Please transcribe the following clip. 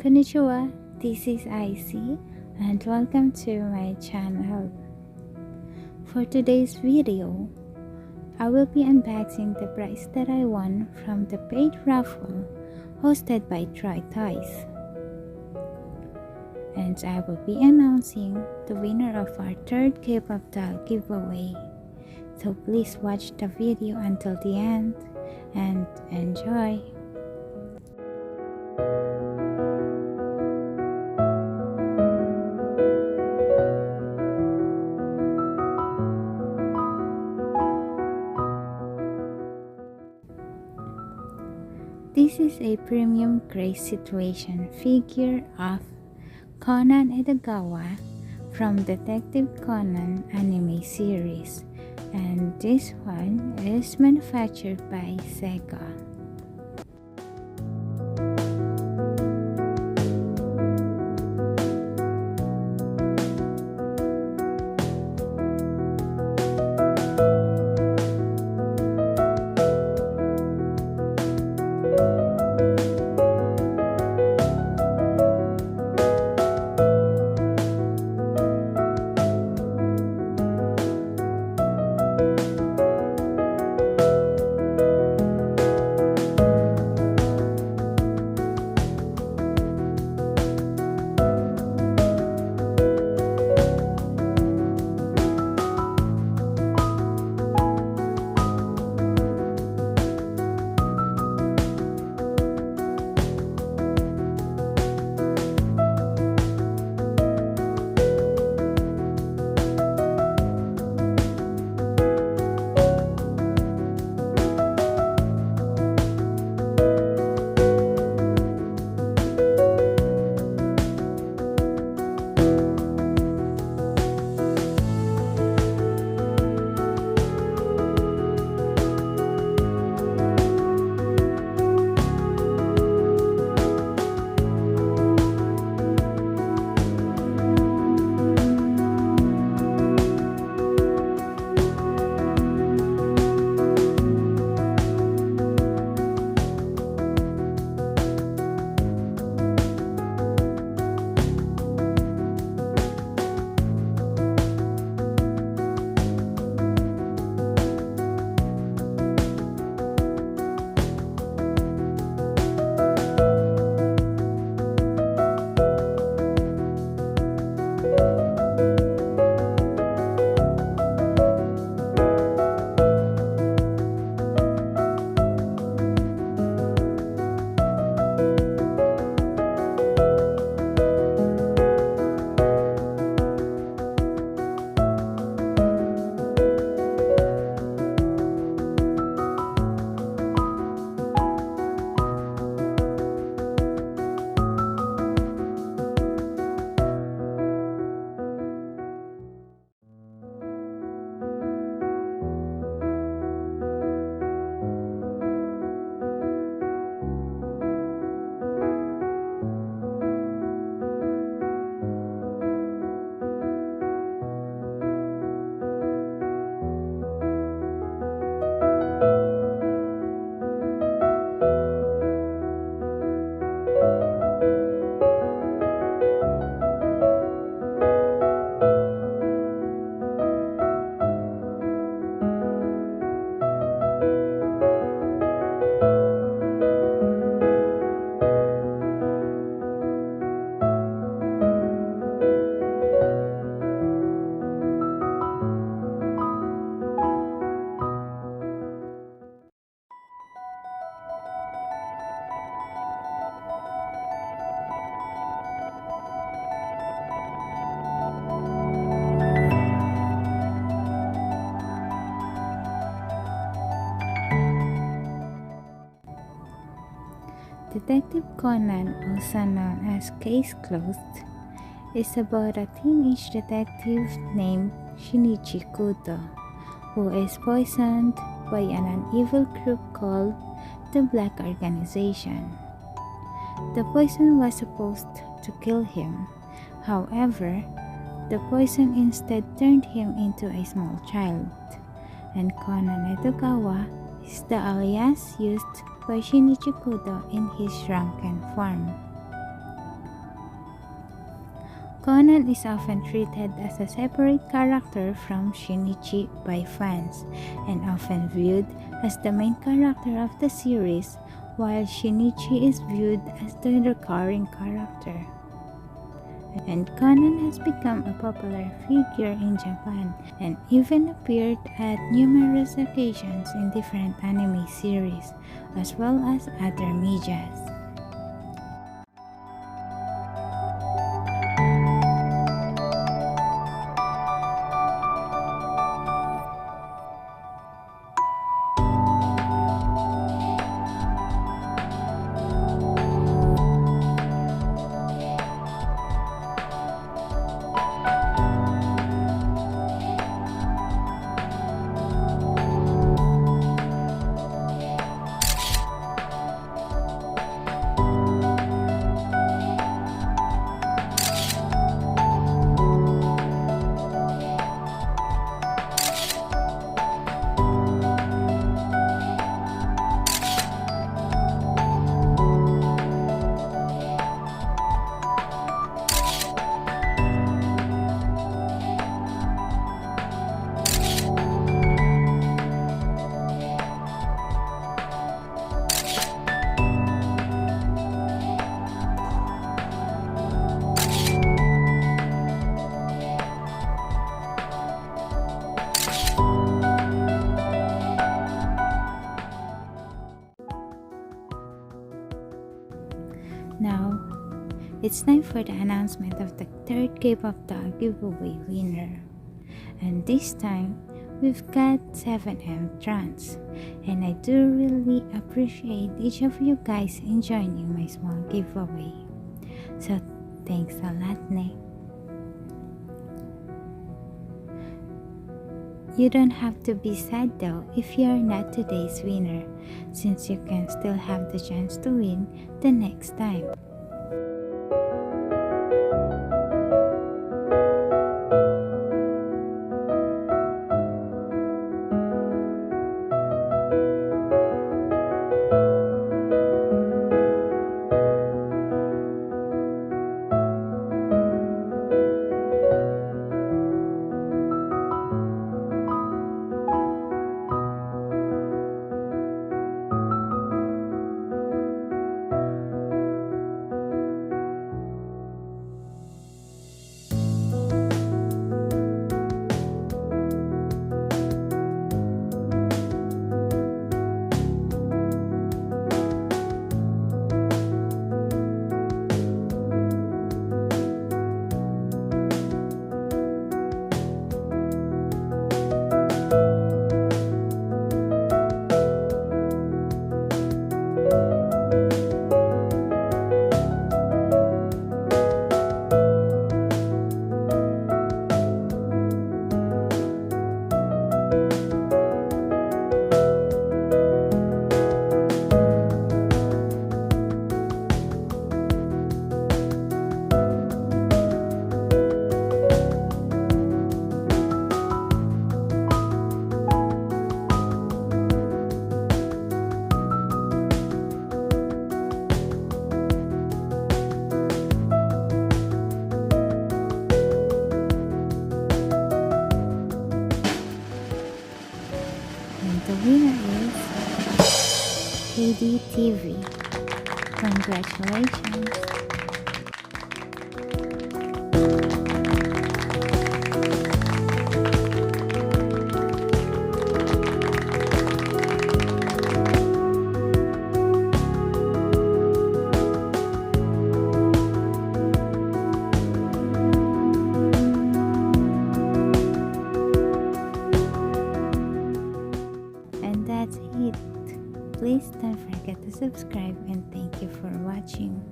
Konnichiwa, this is IC and welcome to my channel. For today's video, I will be unboxing the prize that I won from the paid raffle hosted by Try Toys. And I will be announcing the winner of our third K-pop doll giveaway. So please watch the video until the end and enjoy! This is a premium grace situation figure of Conan Edogawa from Detective Conan anime series, and this one is manufactured by SEGA. Detective Conan, also known as Case Closed, is about a teenage detective named Shinichi Kudo, who is poisoned by an evil group called the Black Organization. The poison was supposed to kill him. However, the poison instead turned him into a small child, and Conan Edogawa is the alias used by Shinichi Kudo in his shrunken form. Conan is often treated as a separate character from Shinichi by fans, and often viewed as the main character of the series, while Shinichi is viewed as the recurring character. And Conan has become a popular figure in Japan and even appeared at numerous occasions in different anime series, as well as other medias. Now, it's time for the announcement of the third K-pop doll giveaway winner. And this time, we've got 7M Trans. And I do really appreciate each of you guys in joining my small giveaway. So, thanks a lot, ne. You don't have to be sad though if you're not today's winner, since you can still have the chance to win the next time. The winner is KDTV. Congratulations! And that's it. Please don't forget to subscribe and thank you for watching.